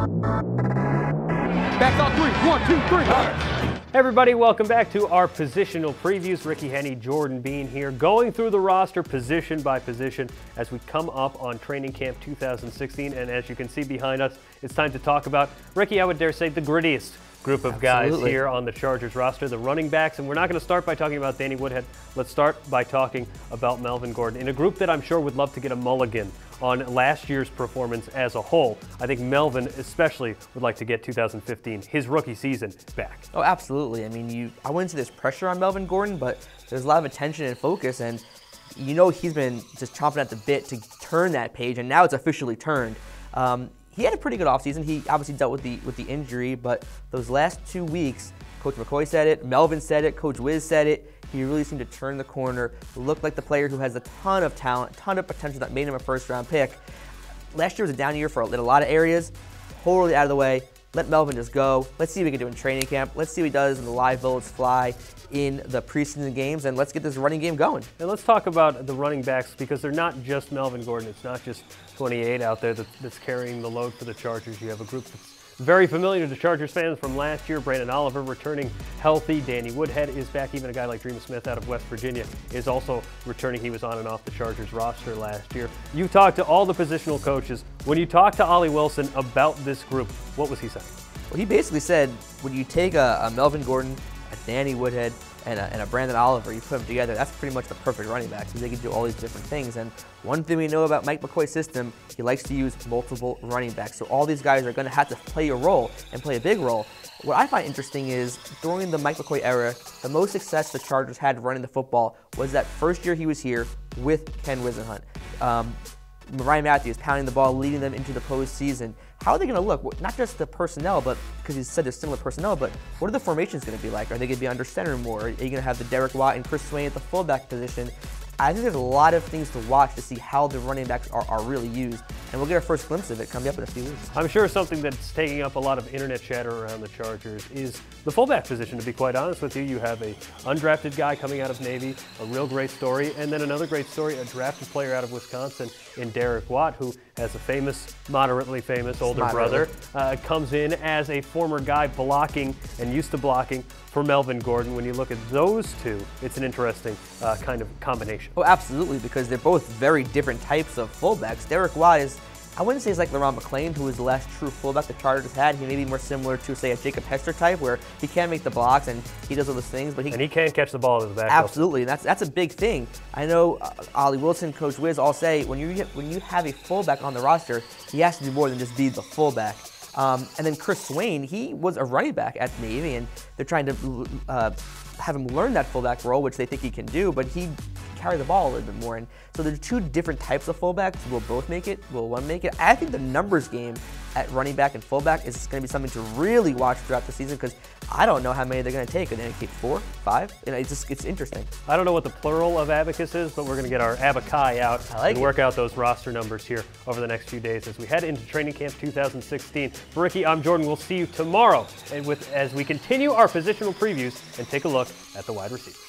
Back on three. 1, 2, 3. Hey everybody, welcome back to our positional previews. Ricky Henney, Jordan Bean here, going through the roster position by position as we come up on training camp 2016. And as you can see behind us, it's time to talk about, Ricky, I would dare say, the grittiest group of guys here on the Chargers roster, the running backs. And we're not going to start by talking about Danny Woodhead. Let's start by talking about Melvin Gordon, in a group that I'm sure would love to get a mulligan on last year's performance as a whole. I think Melvin especially would like to get 2015, his rookie season, back. Oh, absolutely. I mean, I wouldn't say there's pressure on Melvin Gordon, but there's a lot of attention and focus, and you know he's been just chomping at the bit to turn that page, and now it's officially turned. He had a pretty good offseason. He obviously dealt with the injury, but those last 2 weeks, Coach McCoy said it, Melvin said it, Coach Wiz said it. He really seemed to turn the corner, looked like the player who has a ton of talent, ton of potential that made him a first-round pick. Last year was a down year in a lot of areas. Totally out of the way. Let Melvin just go. Let's see what he can do in training camp. Let's see what he does in the live bullets fly in the preseason games, and let's get this running game going. And let's talk about the running backs, because they're not just Melvin Gordon. It's not just 28 out there that's carrying the load for the Chargers. You have a group that's very familiar to Chargers fans from last year. Brandon Oliver returning healthy. Danny Woodhead is back. Even a guy like Dream Smith out of West Virginia is also returning. He was on and off the Chargers roster last year. You talked to all the positional coaches. When you talked to Ollie Wilson about this group, what was he saying? Well, he basically said, when you take a Melvin Gordon, a Danny Woodhead, and a Brandon Oliver, you put them together, that's pretty much the perfect running back, because they can do all these different things. And one thing we know about Mike McCoy's system, he likes to use multiple running backs. So all these guys are going to have to play a role and play a big role. What I find interesting is, during the Mike McCoy era, the most success the Chargers had running the football was that first year he was here with Ken Wisenhunt. Ryan Matthews pounding the ball, leading them into the postseason. How are they going to look? Not just the personnel, but because he said there's similar personnel, but what are the formations going to be like? Are they going to be under center more? Are you going to have the Derek Watt and Chris Swain at the fullback position? I think there's a lot of things to watch to see how the running backs are really used, and we'll get our first glimpse of it coming up in a few weeks. I'm sure something that's taking up a lot of internet chatter around the Chargers is the fullback position, to be quite honest with you. You have a undrafted guy coming out of Navy, a real great story, and then another great story, a drafted player out of Wisconsin in Derek Watt, who has a famous, moderately famous older brother, comes in as a former guy blocking and used to blocking for Melvin Gordon. When you look at those two, it's an interesting kind of combination. Oh, absolutely, because they're both very different types of fullbacks. Derek Watt is, I wouldn't say he's like LeRon McClain, who was the last true fullback the Chargers had. He may be more similar to, say, a Jacob Hester type, where he can make the blocks and he does all those things, but he can catch the ball to the back. Absolutely, and that's a big thing. I know Ollie Wilson, Coach Wiz all say when you have a fullback on the roster, he has to do more than just be the fullback. And then Chris Swain, he was a running back at the Navy, and they're trying to have him learn that fullback role, which they think he can do, but he carry the ball a little bit more. And so there's two different types of fullbacks. Will both make it? Will one make it? I think the numbers game at running back and fullback is going to be something to really watch throughout the season, because I don't know how many they're going to take. Are they going to take 4, 5? And it's interesting. I don't know what the plural of abacus is, but we're going to get our abaci out and work out those roster numbers here over the next few days as we head into training camp 2016. For Ricky, I'm Jordan. We'll see you tomorrow, and as we continue our positional previews and take a look at the wide receivers.